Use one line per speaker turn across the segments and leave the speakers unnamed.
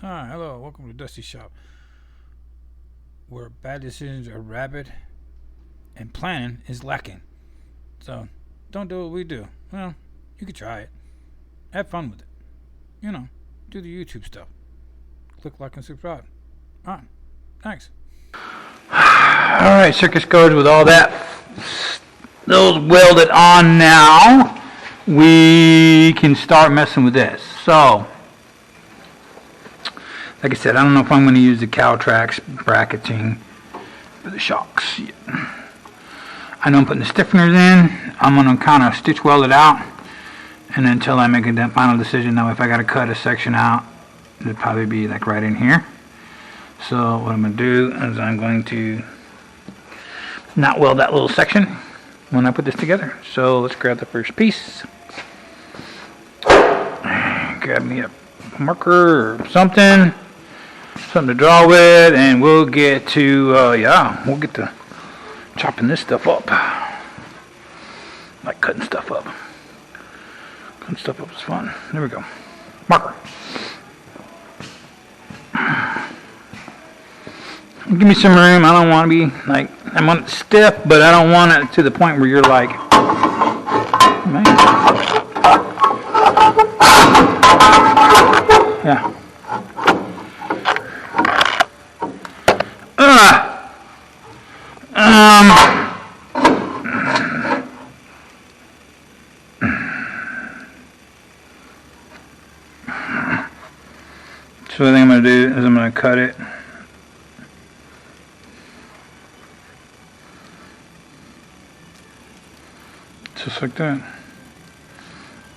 Hi, hello, welcome to Dusty Shop, where bad decisions are rabid and planning is lacking. So, don't do what we do. Well, you could try it. Have fun with it. You know, do the YouTube stuff. Click like and subscribe. Alright, thanks. Alright, circus goes with all that. Those welded on now. We can start messing with this. So, like I said, I don't know if I'm going to use the Caltrax bracketing for the shocks. I know I'm putting the stiffeners in. I'm going to kind of stitch weld it out, and until I make a final decision. Now, if I got to cut a section out, it'd probably be like right in here. So what I'm going to do is I'm going to not weld that little section when I put this together. So let's grab the first piece. Grab me a marker or something to draw with, and we'll get to we'll get to chopping this stuff up. Like cutting stuff up. Cutting stuff up is fun. There we go. Marker. Give me some room. I don't want to be like, I want it stiff, but I don't want it to the point where you're like, man. Yeah. So the thing I'm going to do is I'm going to cut it. Just like that.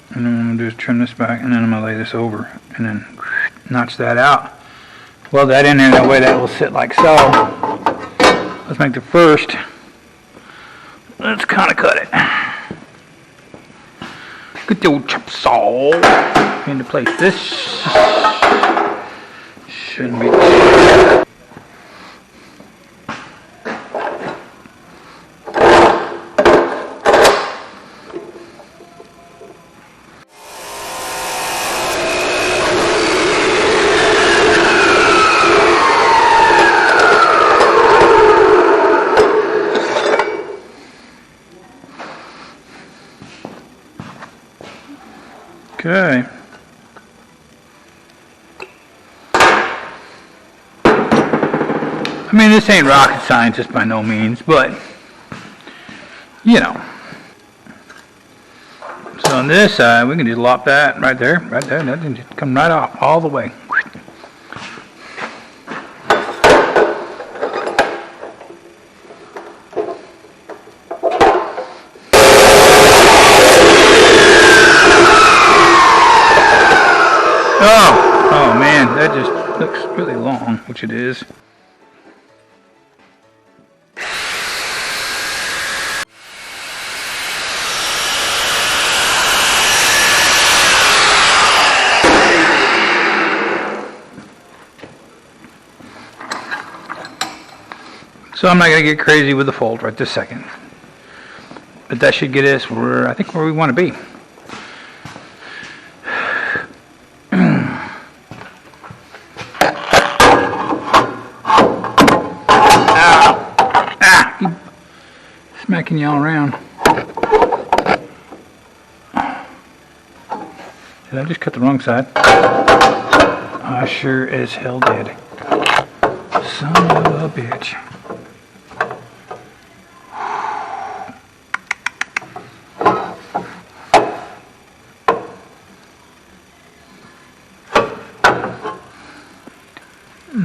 And then what I'm going to do is trim this back, and then I'm going to lay this over, and then notch that out. Weld that in there, that way that will sit like so. Let's make the first. Let's kind of cut it. Get the old chop saw into place. This shouldn't be. Okay. I mean, this ain't rocket science, just by no means, but you know. So on this side, we can just lop that right there, that can just come right off all the way. Oh man, that just looks really long, which it is. So I'm not going to get crazy with the fold right this second. But that should get us where I think where we want to be. Smacking you all around. Did I just cut the wrong side? I sure as hell did. Son of a bitch.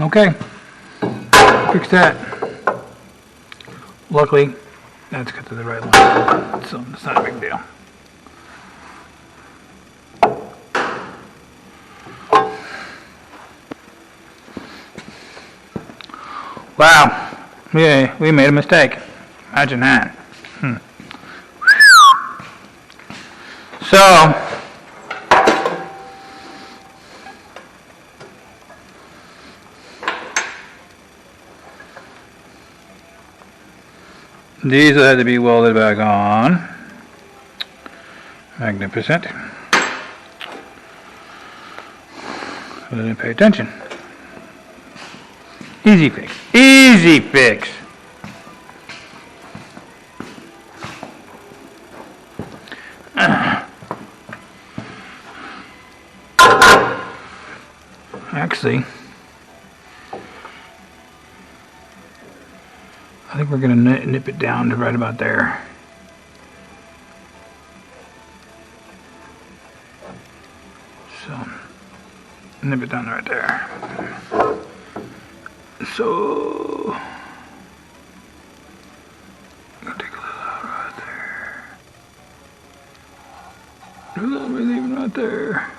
Okay. Fix that. Luckily, that's cut to the right line, so it's not a big deal. Wow, yeah, we made a mistake. Imagine that. So, these will have to be welded back on. Magnificent. I didn't pay attention. Easy fix. Easy fix. Actually, I think we're going to nip it down to right about there. So, nip it down right there. So, I'm going to take a little out right there. A little bit even right there.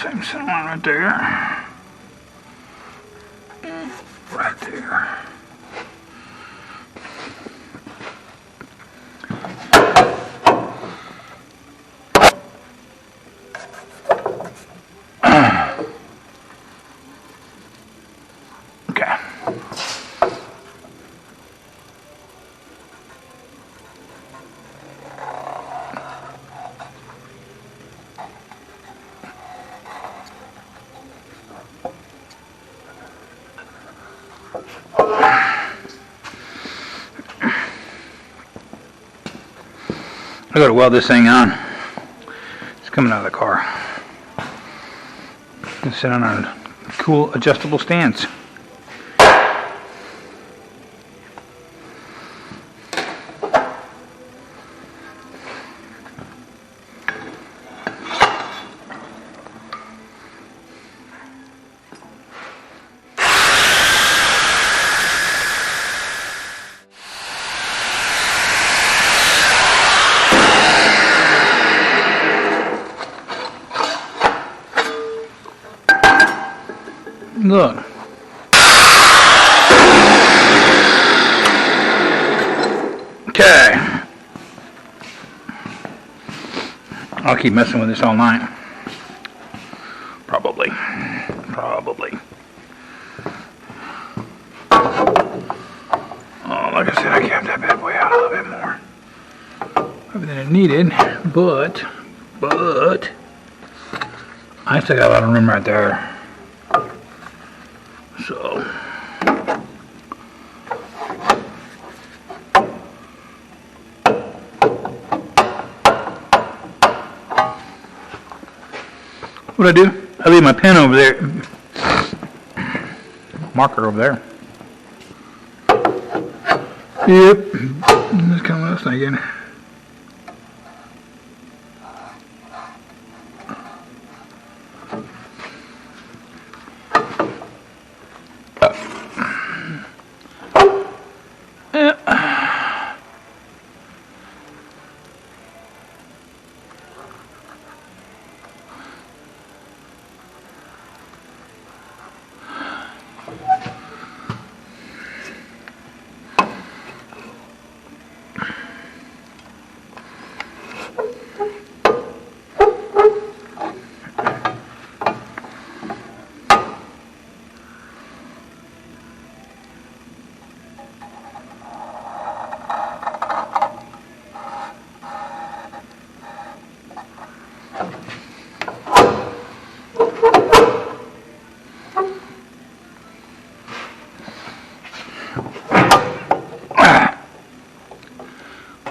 Same center line right there. Right there. Okay. I gotta weld this thing on. It's coming out of the car. It's sit on a cool adjustable stance. Look. Okay. I'll keep messing with this all night. Probably. Oh, like I said, I kept that bad boy out a little bit more. Everything it needed, but I still got a lot of room right there. So what I do? I leave my pen over there, marker over there. Yep, that's kind of what I was thinking.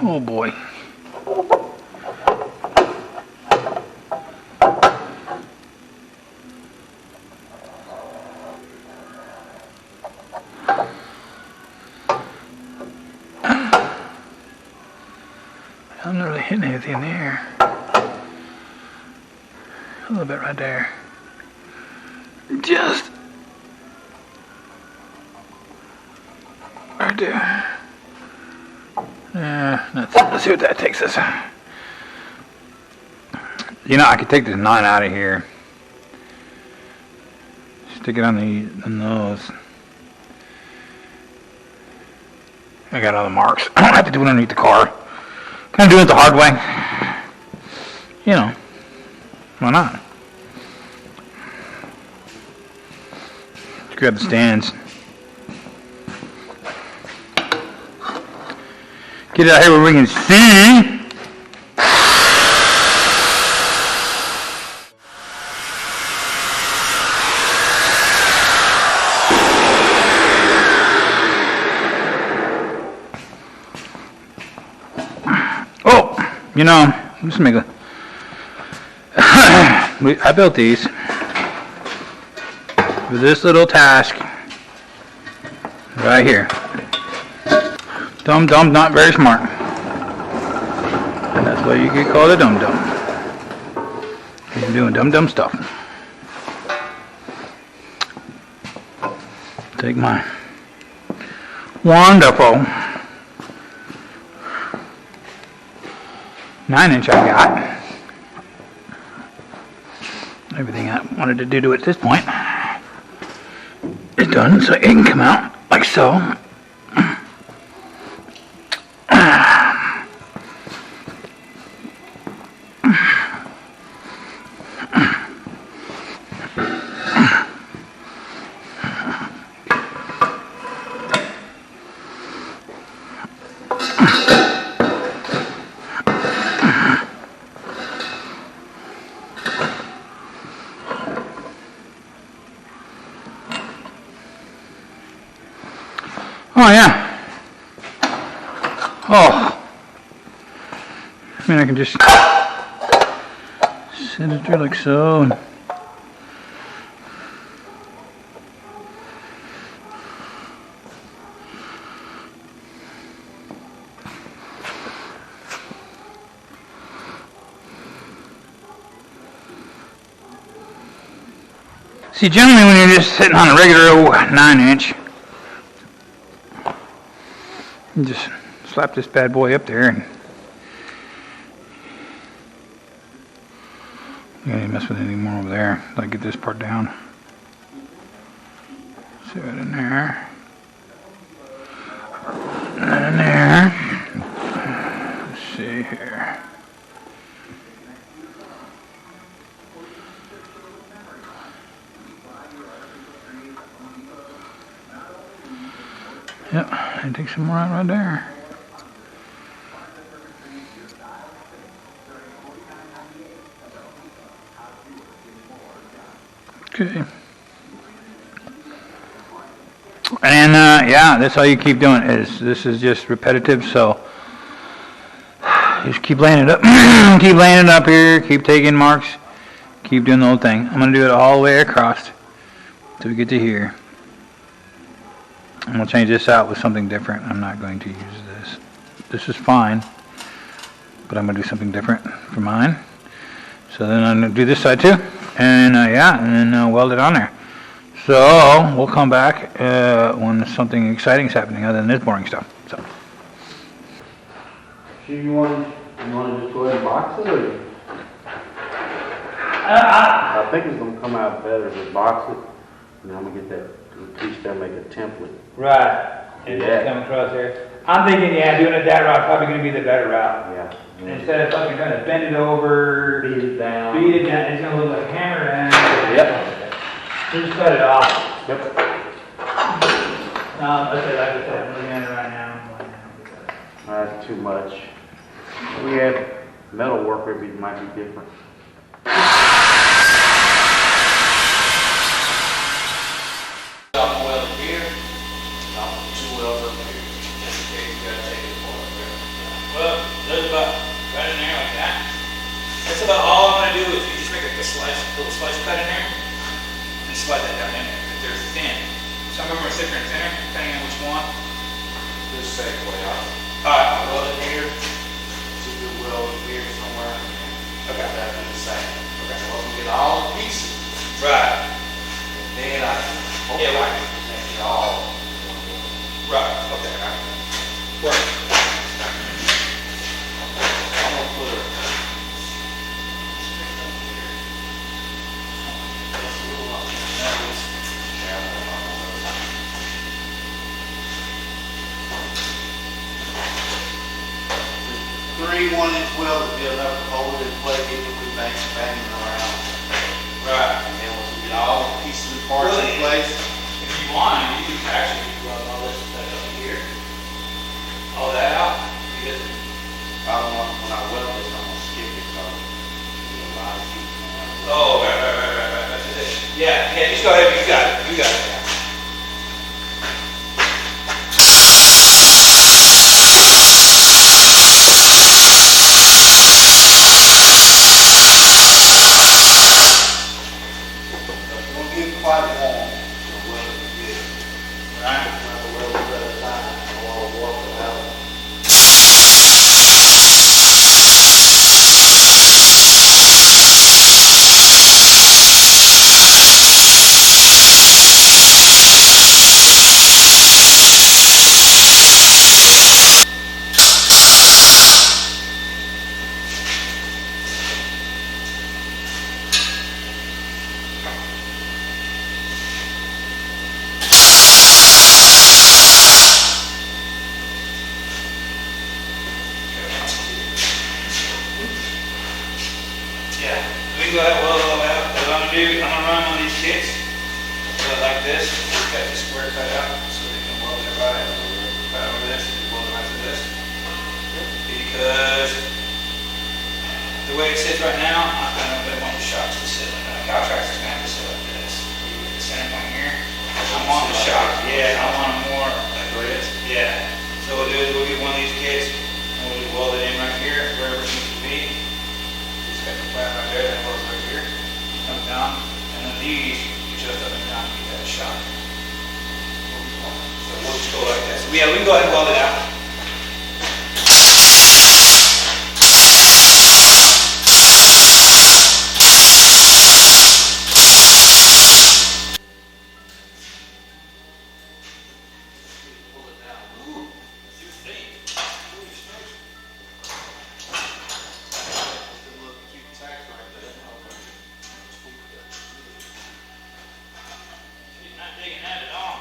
Oh boy. I'm not really hitting anything there. A little bit right there. Just right gonna do. Let's see what that takes us. You know, I could take this 9 out of here. Stick it on the nose. I got all the marks. I don't have to do it underneath the car. Can I do it the hard way? You know, why not? Let's grab the stands. Get out here where we can see. Oh, you know, let's make a. I built these for this little task right here. Dumb, not very smart. And that's why you get called a dumb. You're doing dumb stuff. Take my wonderful 9-inch I got. Everything I wanted to do to it at this point is done, so it can come out like so. Oh yeah. Oh. I mean, I can just set it through like so. And see, generally when you're just sitting on a regular old 9-inch, you just slap this bad boy up there and you can't even mess with anything more over there. Like get this part down. See right in there. Right in there. Let's see here. Yep, and take some more out right there. Okay. And yeah, that's all you keep doing. This is just repetitive, so just keep laying it up. Keep laying it up here. Keep taking marks. Keep doing the whole thing. I'm gonna do it all the way across till we get to here. I'm going to change this out with something different. I'm not going to use this. This is fine, but I'm going to do something different for mine. So then I'm going to do this side too, and yeah, and then weld it on there. So we'll come back when something exciting is happening other than this boring stuff. So.
You want to just go ahead and box it, or? I think it's going to come out better if we box it, and then I'm going to get that piece there, make a template.
Right, and just come across there. I'm thinking, yeah, doing it that route probably going to be the better route.
Yeah.
Instead of fucking trying to bend it over,
beat it down,
it's going to look like a hammer and
Yep.
just cut it off.
Yep.
No, like I said, I'm looking at it right now.
That's too much. If we had metal work, it might be different.
Well, there's about right in there like that. That's about all I'm going to do is you just make a little slice cut in there and slide that down in there. But they're thin. Some of them are thicker and thinner, depending on which one.
Just say way out.
Alright, I'll weld it here.
Just do weld here somewhere.
Okay.
That'd be the same.
Okay.
So once we get all the pieces,
Right.
then I can hopefully make it all.
Right. Okay.
3 1-inch welds will be enough to hold it in place, even if we banging around.
Right.
And then once we get all the pieces and parts in place,
If you want, you can actually run all this stuff up here. All that out. You get it.
I don't want, when I weld this, I'm gonna skip it, so there's a lot of heat.
Oh, right. That's it. Yeah, just go ahead. You got it.
It won't get quite warm, so weld it good.
Right.
When I weld it at a time, I don't want to warp it out.
Yeah. We can go ahead and weld all that out. What I'm gonna do, I'm gonna run one of these kits. Put it like this. Got the square cut out so they can weld it right over this. Weld it right to this. Because the way it sits right now, I don't really want the shocks to sit like that. Caltrax is gonna have to sit like this. You get the center point here. I want the shock. Yeah, I want them more like this. Yeah. So what we'll do is we'll get one of these kits and we'll just weld it in right here, wherever it needs to be. Just got the flat right there, that welds right here. Come down, and then these you adjust up and down to get that shock. So we'll just go like that. So yeah, we can go ahead and weld it out. Not digging that at all.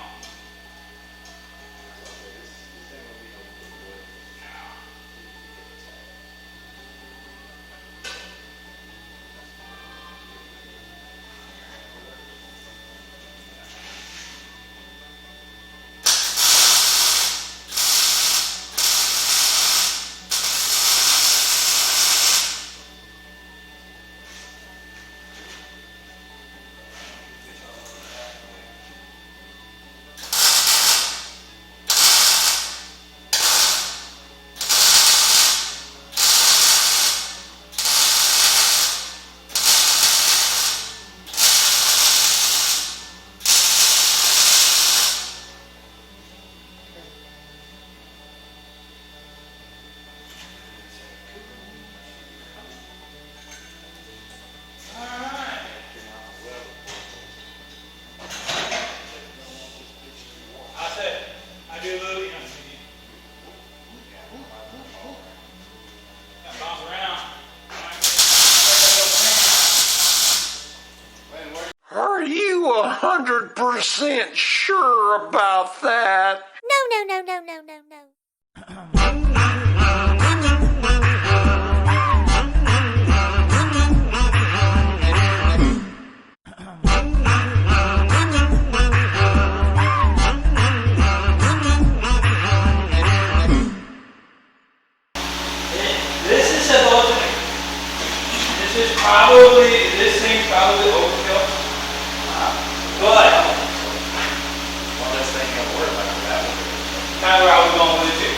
Are you 100% sure about that?
No.
This is supposed to be, this thing's probably overkill. But,
One less thing you gotta worry about that.
kind of where I was going with it too.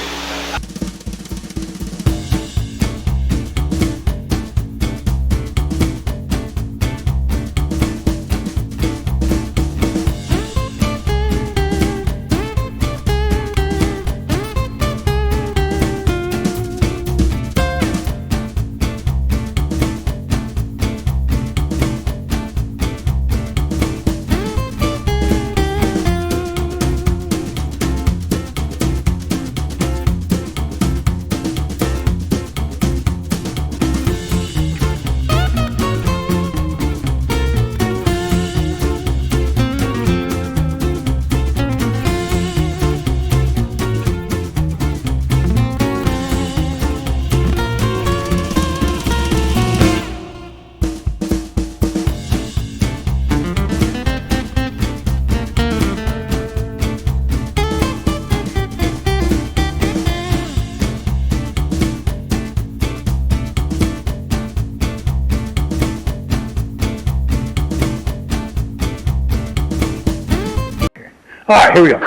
All right, here we go.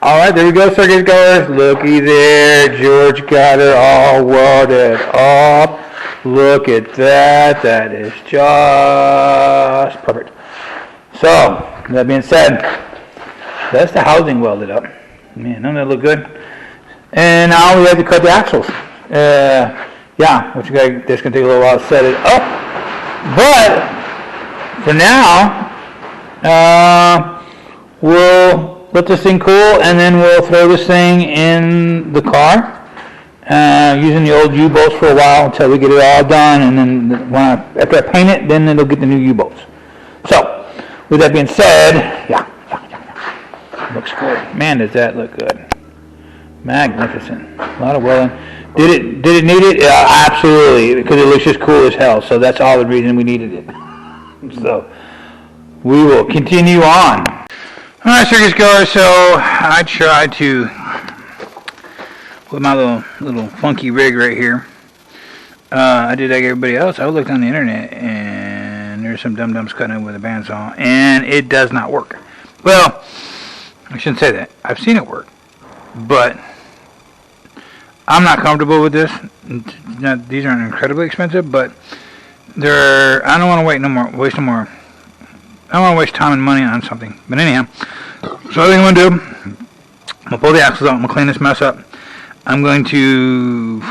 All right, there we go, circus goers. Looky there. George got it all welded up. Look at that. That is just perfect. So, that being said, that's the housing welded up. Man, doesn't that look good? And now we have to cut the axles. Yeah, which that's going to take a little while to set it up. But for now, we'll let this thing cool, and then we'll throw this thing in the car, using the old U-bolts for a while until we get it all done. And then after I paint it, then it'll get the new U-bolts. So, with that being said, yeah. Looks good. Man, does that look good. Magnificent. A lot of welding. Did it need it? Absolutely, because it looks just cool as hell. So that's all the reason we needed it. So we will continue on. All right, circus goers. So I tried to with my little funky rig right here. I did like everybody else. I looked on the internet, and there's some dum-dums cutting it with a bandsaw, and it does not work. Well, I shouldn't say that. I've seen it work, but I'm not comfortable with this. These aren't incredibly expensive, but I don't want to waste no more. I don't want to waste time and money on something. But anyhow, so what I'm going to do, I'm going to pull the axles out. I'm going to clean this mess up. I'm going to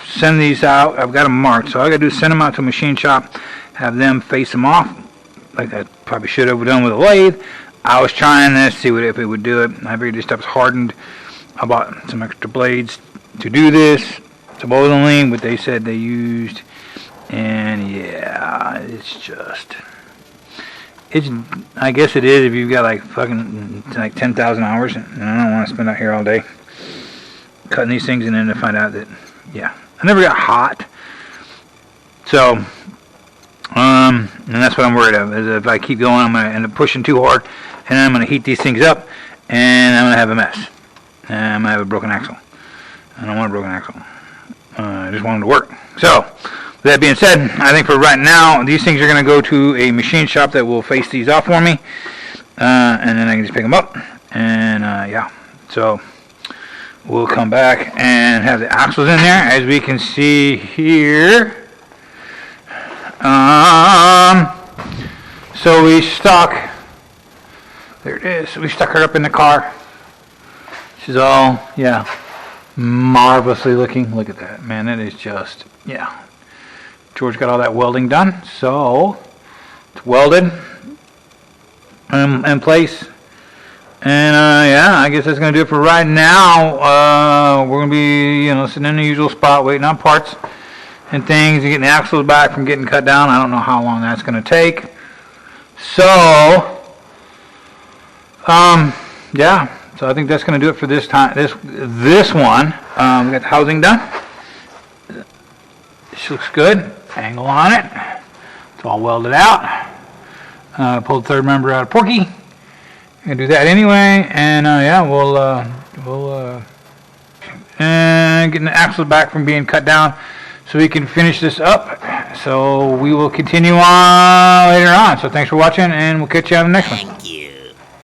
send these out. I've got them marked, so all I got to do is send them out to a machine shop, have them face them off, like I probably should have done with a lathe. I was trying this, see if it would do it. I figured this stuff's hardened. I bought some extra blades to do this, supposedly, what they said they used, and yeah, I guess it is if you've got like 10,000 hours, and I don't want to spend out here all day cutting these things, and then to find out that, yeah, I never got hot, so, and that's what I'm worried of, is if I keep going, I'm going to end up pushing too hard, and I'm going to heat these things up, and I'm going to have a mess, and I'm going to have a broken axle. I don't want a broken axle. I just want them to work. So, with that being said, I think for right now, these things are going to go to a machine shop that will face these off for me. And then I can just pick them up. And, yeah. So, we'll come back and have the axles in there. As we can see here. So, we stuck. There it is. We stuck her up in the car. She's all, yeah. Marvelously looking. Look at that, man. That is just, yeah. George got all that welding done, so it's welded in place. And yeah, I guess that's gonna do it for right now. We're gonna be, sitting in the usual spot, waiting on parts and things, and getting the axles back from getting cut down. I don't know how long that's gonna take. So, yeah. So I think that's going to do it for this time. This one. We got the housing done. This looks good. Angle on it. It's all welded out. Pulled the third member out of Porky. I'm gonna do that anyway. And yeah, we'll getting the axles back from being cut down, so we can finish this up. So we will continue on later on. So thanks for watching, and we'll catch you on the next one.
Thank you.